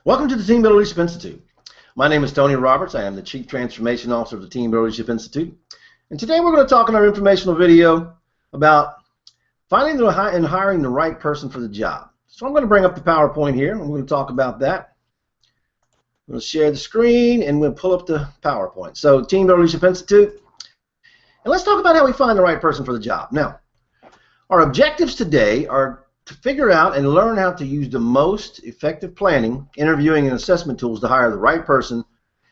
Welcome to the Team Builder Leadership Institute. My name is Tony Roberts. I am the Chief Transformation Officer of the Team Builder Leadership Institute. And today we're going to talk in our informational video about finding and hiring the right person for the job. So I'm going to bring up the PowerPoint here. I'm going to talk about that. I'm going to share the screen and we'll pull up the PowerPoint. So Team Builder Leadership Institute. And let's talk about how we find the right person for the job. Now, our objectives today are to figure out and learn how to use the most effective planning, interviewing, and assessment tools to hire the right person.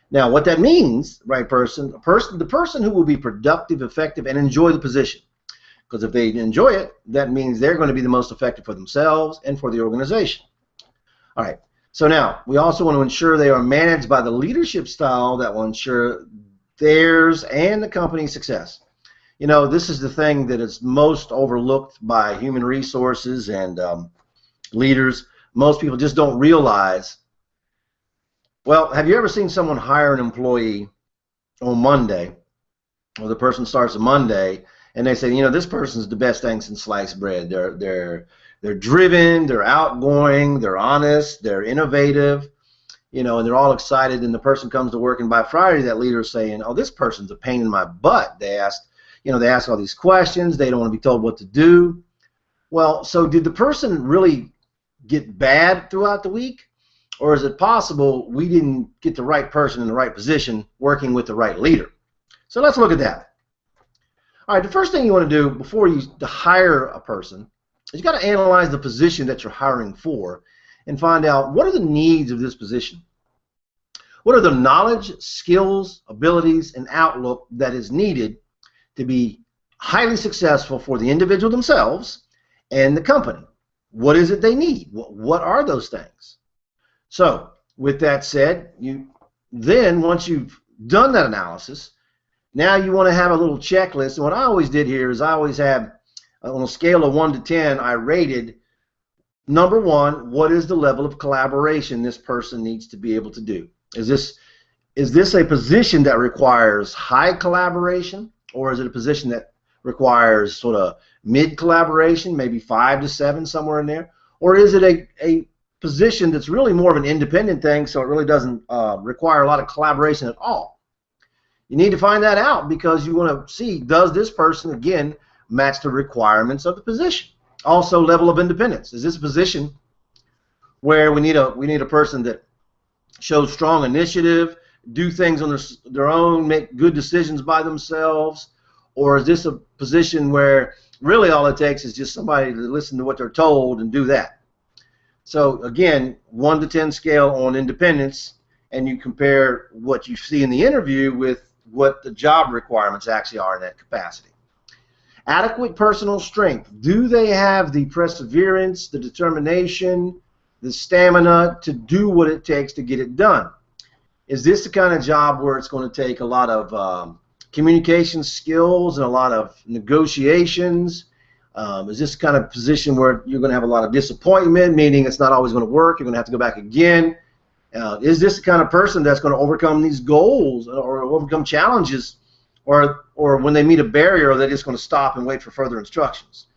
Now, what that means, right person, the person who will be productive, effective, and enjoy the position. Because if they enjoy it, that means they're going to be the most effective for themselves and for the organization. All right. So now, we also want to ensure they are managed by the leadership style that will ensure theirs and the company's success. You know, this is the thing that is most overlooked by human resources and leaders. Most people just don't realize. Well, have you ever seen someone hire an employee on Monday, or the person starts on Monday, and they say, you know, this person's the best thing since sliced bread. They're driven, they're outgoing, they're honest, they're innovative, you know, and they're all excited. And the person comes to work, and by Friday, that leader is saying, oh, this person's a pain in my butt. They ask all these questions. They don't want to be told what to do. Well, so did the person really get bad throughout the week? Or is it possible we didn't get the right person in the right position working with the right leader? So let's look at that. All right, the first thing you want to do before you hire a person is you got to analyze the position that you're hiring for and find out what are the needs of this position. What are the knowledge, skills, abilities, and outlook that is needed to be highly successful for the individual themselves and the company? What is it they need? What are those things? So with that said, once you've done that analysis, now you want to have a little checklist. And what I always did here is I always have, on a scale of 1 to 10, I rated number 1, what is the level of collaboration this person needs to be able to do? Is this a position that requires high collaboration? Or is it a position that requires sort of mid collaboration, maybe 5 to 7, somewhere in there? Or is it a position that's really more of an independent thing, so it really doesn't require a lot of collaboration at all? You need to find that out because you want to see, does this person, again, match the requirements of the position? Also, level of independence. Is this a position where we need a person that shows strong initiative, do things on their own, make good decisions by themselves? Or is this a position where really all it takes is just somebody to listen to what they're told and do that? So again, 1 to 10 scale on independence, and you compare what you see in the interview with what the job requirements actually are in that capacity. Adequate personal strength. Do they have the perseverance, the determination, the stamina to do what it takes to get it done? Is this the kind of job where it's going to take a lot of communication skills and a lot of negotiations? Is this the kind of position where you're going to have a lot of disappointment, meaning it's not always going to work, you're going to have to go back again? Is this the kind of person that's going to overcome these goals or overcome challenges, or when they meet a barrier, they're just going to stop and wait for further instructions?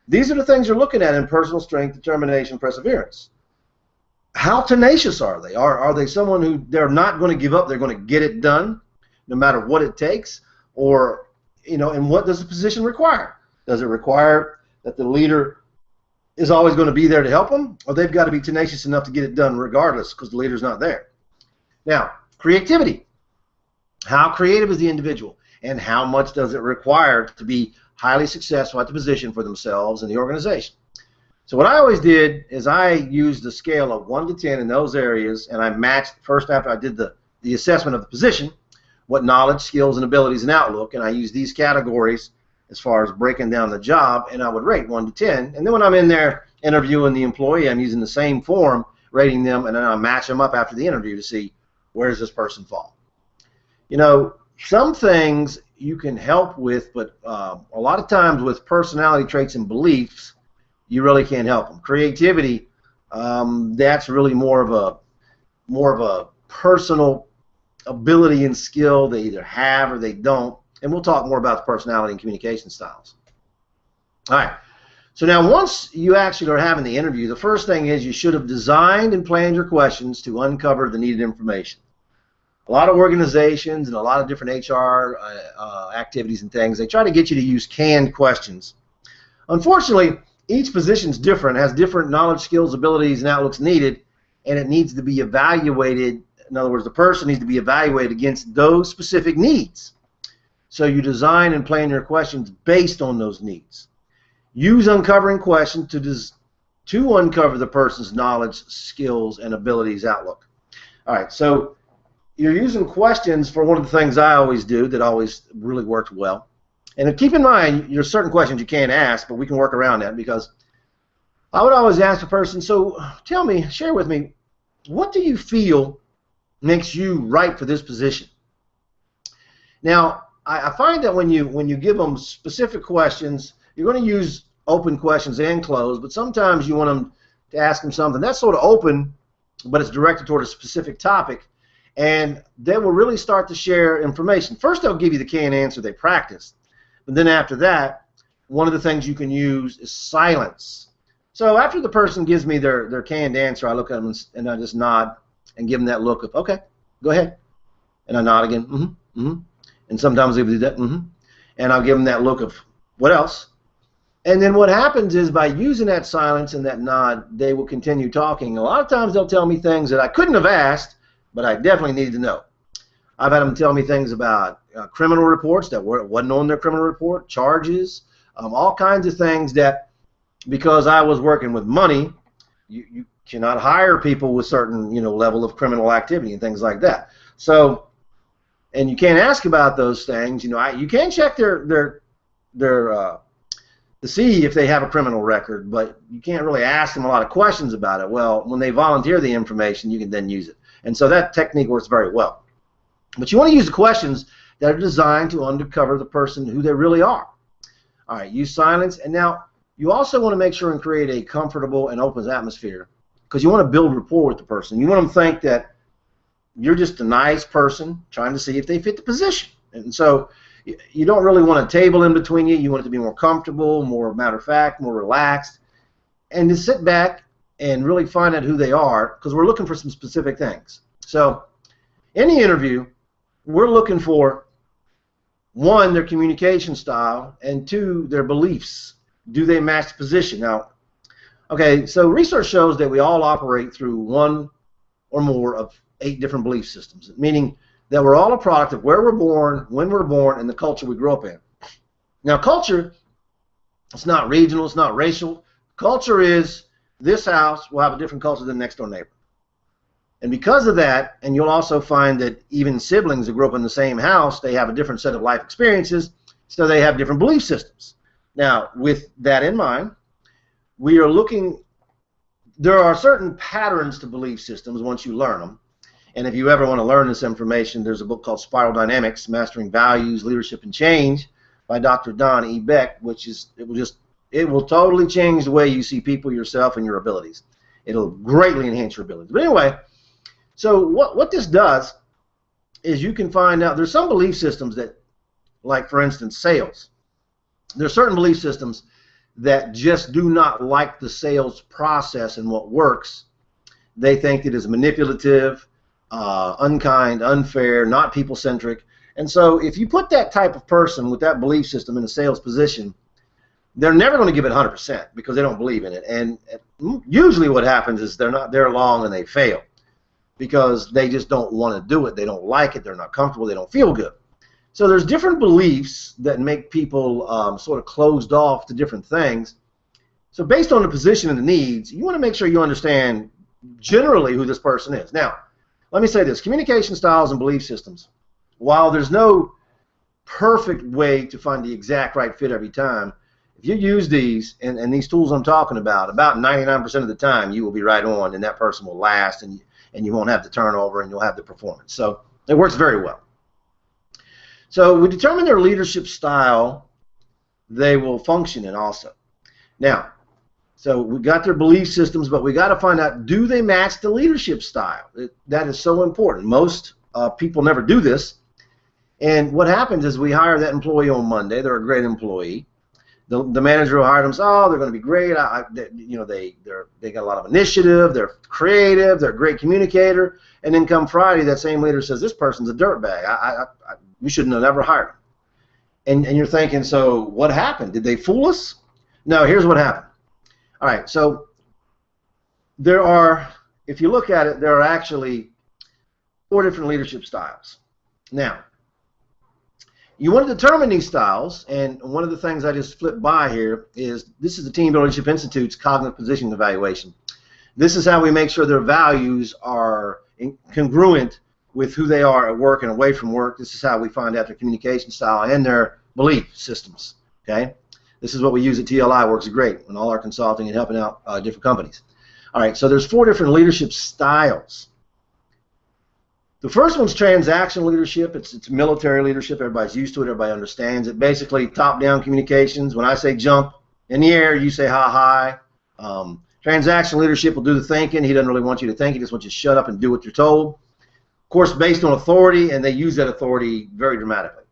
These are the things you're looking at in personal strength, determination, perseverance. How tenacious are they? Are they someone who they're not going to give up? They're going to get it done no matter what it takes? Or, you know, and what does the position require? Does it require that the leader is always going to be there to help them? Or they've got to be tenacious enough to get it done regardless because the leader's not there? Now, creativity. How creative is the individual? And how much does it require to be highly successful at the position for themselves and the organization? So what I always did is I used the scale of 1 to 10 in those areas, and I matched first after I did the assessment of the position, what knowledge, skills, and abilities and outlook, and I used these categories as far as breaking down the job, and I would rate 1 to 10. And then when I'm in there interviewing the employee, I'm using the same form, rating them, and then I match them up after the interview to see where does this person fall. You know, some things you can help with, but a lot of times with personality traits and beliefs, you really can't help them. Creativity, that's really more of a personal ability and skill they either have or they don't. And we'll talk more about the personality and communication styles. All right. So now once you actually are having the interview, the first thing is you should have designed and planned your questions to uncover the needed information. A lot of organizations and a lot of different HR activities and things, they try to get you to use canned questions. Unfortunately, each position is different, has different knowledge, skills, abilities, and outlooks needed, and it needs to be evaluated. In other words, the person needs to be evaluated against those specific needs. So you design and plan your questions based on those needs. Use uncovering questions to uncover the person's knowledge, skills, and abilities outlook. All right, so you're using questions for one of the things I always do that always really worked well. And keep in mind, there's certain questions you can't ask, but we can work around that, because I would always ask a person, so tell me, share with me, what do you feel makes you right for this position? Now, I find that when you give them specific questions, you're going to use open questions and closed, but sometimes you want them to ask them something that's sort of open, but it's directed toward a specific topic, and they will really start to share information. First, they'll give you the canned answer they practiced, but then after that, one of the things you can use is silence. So after the person gives me their canned answer, I look at them and I just nod and give them that look of, okay, go ahead. And I nod again, mm-hmm, mm-hmm. And sometimes they do that, mm-hmm. And I'll give them that look of, what else? And then what happens is, by using that silence and that nod, they will continue talking. A lot of times they'll tell me things that I couldn't have asked, but I definitely needed to know. I've had them tell me things about criminal reports that wasn't on their criminal report, charges, all kinds of things that, because I was working with money, you cannot hire people with certain level of criminal activity and things like that. So, and you can't ask about those things. You can check their to see if they have a criminal record, but you can't really ask them a lot of questions about it. Well, when they volunteer the information, you can then use it. And so that technique works very well. But you want to use the questions that are designed to uncover the person, who they really are. All right, use silence. And now you also want to make sure and create a comfortable and open atmosphere, because you want to build rapport with the person. You want them to think that you're just a nice person trying to see if they fit the position. And so you don't really want a table in between you. You want it to be more comfortable, more matter of fact, more relaxed, and to sit back and really find out who they are, because we're looking for some specific things. So in the interview, we're looking for, one, their communication style, and two, their beliefs. Do they match the position? Now, okay, so research shows that we all operate through one or more of 8 different belief systems, meaning that we're all a product of where we're born, when we're born, and the culture we grew up in. Now, culture, it's not regional, it's not racial. Culture is, this house will have a different culture than the next door neighbor. And because of that, and you'll also find that even siblings that grew up in the same house, they have a different set of life experiences, so they have different belief systems. Now, with that in mind, we are looking, there are certain patterns to belief systems once you learn them. And if you ever want to learn this information, there's a book called Spiral Dynamics, Mastering Values, Leadership, and Change by Dr. Don E. Beck, which is, it will totally change the way you see people, yourself, and your abilities. It'll greatly enhance your abilities. But anyway, so what this does is you can find out, there's some belief systems that, like for instance, sales. There's certain belief systems that just do not like the sales process and what works. They think it is manipulative, unkind, unfair, not people-centric. And so if you put that type of person with that belief system in a sales position, they're never going to give it 100% because they don't believe in it. And usually what happens is they're not there long and they fail because they just don't want to do it. They don't like it. They're not comfortable. They don't feel good. So there's different beliefs that make people sort of closed off to different things. So based on the position and the needs, you want to make sure you understand generally who this person is. Now, let me say this. Communication styles and belief systems, while there's no perfect way to find the exact right fit every time, if you use these and these tools I'm talking about 99% of the time you will be right on, and that person will last, and you won't have the turnover, and you'll have the performance. So it works very well. So we determine their leadership style they will function in also. Now, so we got their belief systems, but we got to find out, do they match the leadership style? That is so important. Most people never do this. And what happens is we hire that employee on Monday. They're a great employee. The manager who hired them says, "Oh, they're going to be great. They got a lot of initiative. They're creative. They're a great communicator." And then come Friday, that same leader says, "This person's a dirtbag. We shouldn't have never hired him." And you're thinking, so what happened? Did they fool us? No. Here's what happened. All right. So there are, if you look at it, there are actually 4 different leadership styles. Now, you want to determine these styles, and one of the things I just flipped by here is this is the Team Building Leadership Institute's cognitive positioning evaluation. This is how we make sure their values are congruent with who they are at work and away from work. This is how we find out their communication style and their belief systems. Okay, this is what we use at TLI. Works great in all our consulting and helping out different companies. All right, so there's 4 different leadership styles. The first one's transactional leadership. It's military leadership. Everybody's used to it. Everybody understands it. Basically, top-down communications. When I say jump in the air, you say how high. Transactional leadership will do the thinking. He doesn't really want you to think. He just wants you to shut up and do what you're told. Of course, based on authority, and they use that authority very dramatically.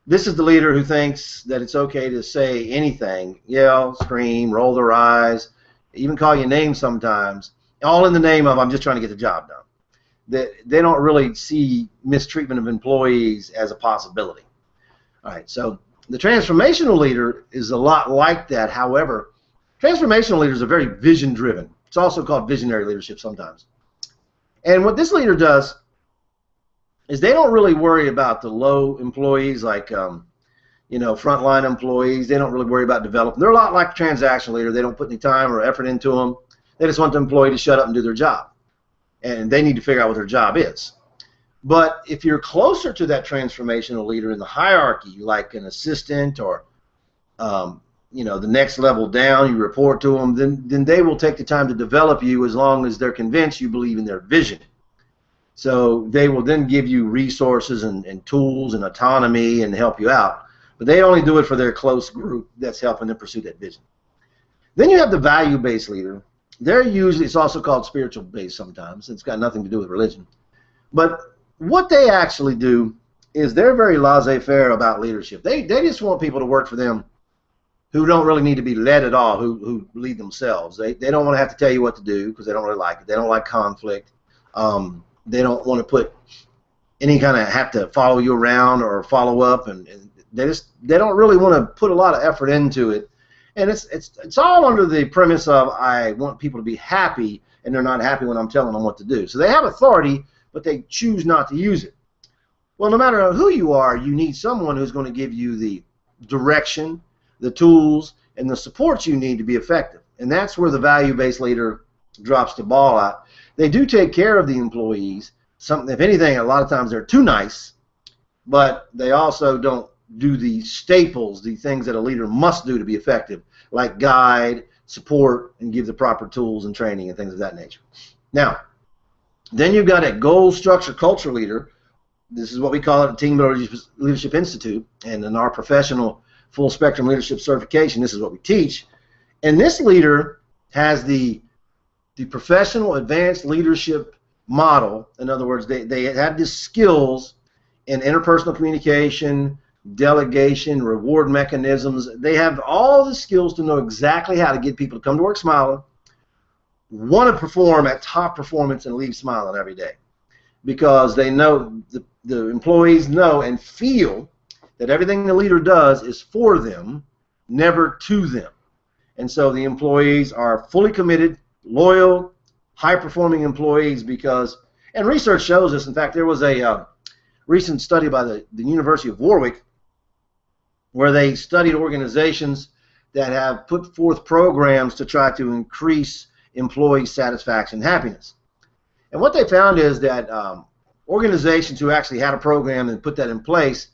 This is the leader who thinks that it's okay to say anything, yell, scream, roll their eyes, even call you names sometimes, all in the name of I'm just trying to get the job done. They don't really see mistreatment of employees as a possibility. All right, so the transformational leader is a lot like that. However, transformational leaders are very vision-driven. It's also called visionary leadership sometimes. And what this leader does is they don't really worry about the low employees like frontline employees. They don't really worry about development. They're a lot like a transactional leader. They don't put any time or effort into them. They just want the employee to shut up and do their job. And they need to figure out what their job is. But if you're closer to that transformational leader in the hierarchy, like an assistant or the next level down, you report to them, then they will take the time to develop you as long as they're convinced you believe in their vision. So they will then give you resources and tools and autonomy and help you out. But they only do it for their close group that's helping them pursue that vision. Then you have the value-based leader. They're usually, it's also called spiritual based sometimes. It's got nothing to do with religion. But what they actually do is they're very laissez-faire about leadership. They just want people to work for them who don't really need to be led at all, who lead themselves. They don't want to have to tell you what to do because they don't really like it. They don't like conflict. They don't want to put any kind of have to follow you around or follow up, and they don't really want to put a lot of effort into it. And it's all under the premise of I want people to be happy, and they're not happy when I'm telling them what to do. So they have authority, but they choose not to use it. Well, no matter who you are, you need someone who's going to give you the direction, the tools, and the support you need to be effective. And that's where the value-based leader drops the ball out. They do take care of the employees. If anything, a lot of times they're too nice, but they also don't do the staples, the things that a leader must do to be effective, like guide, support, and give the proper tools and training and things of that nature. Now, then you've got a goal, structure, culture leader. This is what we call it at Team Building Leadership Institute, and in our professional full spectrum leadership certification, this is what we teach. And this leader has the professional advanced leadership model. In other words, they have the skills in interpersonal communication, delegation, reward mechanisms. They have all the skills to know exactly how to get people to come to work smiling, want to perform at top performance, and leave smiling every day, because they know the employees know and feel that everything the leader does is for them, never to them. And so the employees are fully committed, loyal, high-performing employees because, and research shows this. In fact, there was a recent study by the University of Warwick where they studied organizations that have put forth programs to try to increase employee satisfaction and happiness. And what they found is that organizations who actually had a program and put that in place,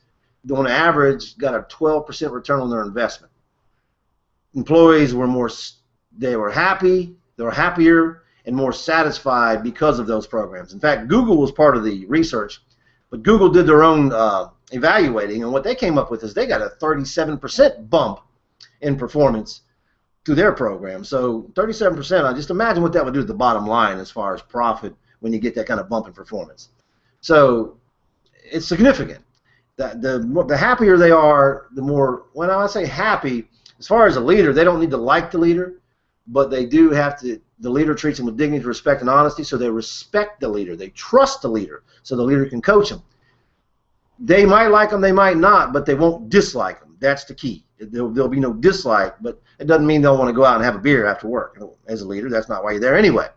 on average, got a 12% return on their investment. Employees were they were happy, they were happier, and more satisfied because of those programs. In fact, Google was part of the research, but Google did their own evaluating, and what they came up with is they got a 37% bump in performance to their program. So 37%, just imagine what that would do to the bottom line as far as profit when you get that kind of bump in performance. So it's significant. The happier they are, the more, when I say happy, As far as a leader, they don't need to like the leader, but they do have to, the leader treats them with dignity, respect, and honesty, so they respect the leader. They trust the leader, so the leader can coach them. They might like them, they might not, but they won't dislike them. That's the key. There'll be no dislike, but it doesn't mean they'll want to go out and have a beer after work. As a leader, that's not why you're there anyway.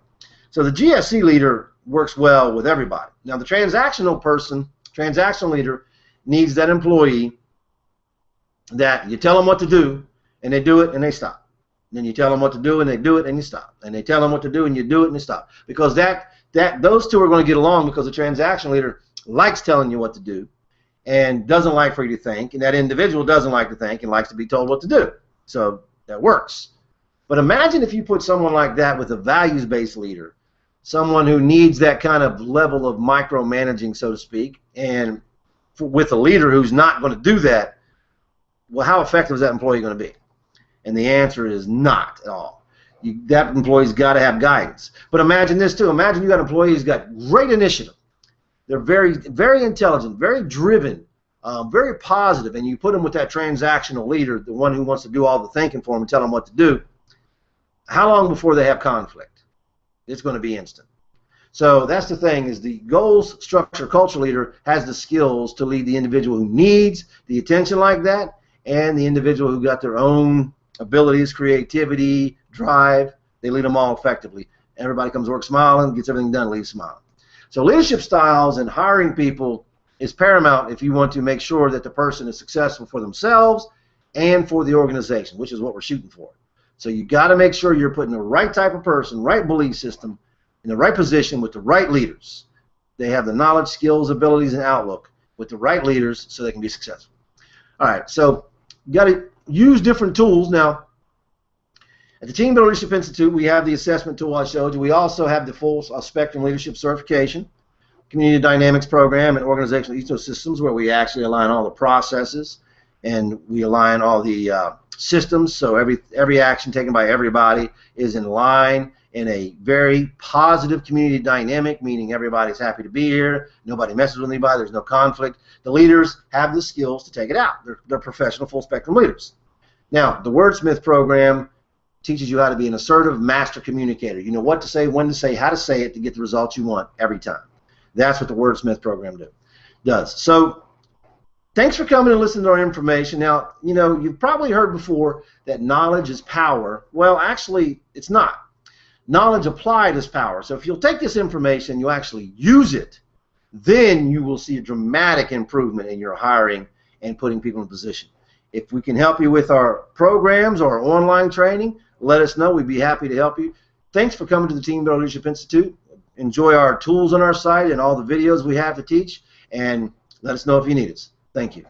So the GSC leader works well with everybody. Now the transactional leader needs that employee that you tell them what to do, and they do it, and they stop. And then you tell them what to do, and they do it, and you stop. And they tell them what to do, and you do it, and you stop. Because those two are going to get along, because the transaction leader likes telling you what to do and doesn't like for you to think, and that individual doesn't like to think and likes to be told what to do. So that works. But imagine if you put someone like that with a values-based leader, someone who needs that kind of level of micromanaging, so to speak, and with a leader who's not going to do that. Well, how effective is that employee going to be? And the answer is not at all. That employee's got to have guidance. But imagine this too. Imagine you got an employee who's got great initiative. They're very, very intelligent, very driven, very positive, and you put them with that transactional leader, the one who wants to do all the thinking for them and tell them what to do. How long before they have conflict? It's going to be instant. So that's the thing, is the goals structure culture leader has the skills to lead the individual who needs the attention like that, and the individual who got their own abilities, creativity, drive. They lead them all effectively. Everybody comes to work smiling, gets everything done, leaves smiling. So leadership styles and hiring people is paramount if you want to make sure that the person is successful for themselves and for the organization, which is what we're shooting for. So you got to make sure you're putting the right type of person, right belief system, in the right position with the right leaders. They have the knowledge, skills, abilities, and outlook with the right leaders so they can be successful. All right, so you got to use different tools. Now, at the Team Building Leadership Institute, we have the assessment tool I showed you. We also have the full spectrum leadership certification, community dynamics program, and organizational ecosystems, where we actually align all the processes and we align all the systems, so every action taken by everybody is in line in a very positive community dynamic, meaning everybody's happy to be here, nobody messes with anybody, there's no conflict. The leaders have the skills to take it out. They're professional full spectrum leaders. Now, the Wordsmith program teaches you how to be an assertive master communicator. You know what to say, when to say, how to say it to get the results you want every time. That's what the Wordsmith program does. So thanks for coming and listening to our information. Now, you know, you've probably heard before that knowledge is power. Well, actually, it's not. Knowledge applied is power. So if you'll take this information, you'll actually use it, then you will see a dramatic improvement in your hiring and putting people in position. If we can help you with our programs or our online training, let us know. We'd be happy to help you. Thanks for coming to the Team Building Leadership Institute. Enjoy our tools on our site and all the videos we have to teach, and let us know if you need us. Thank you.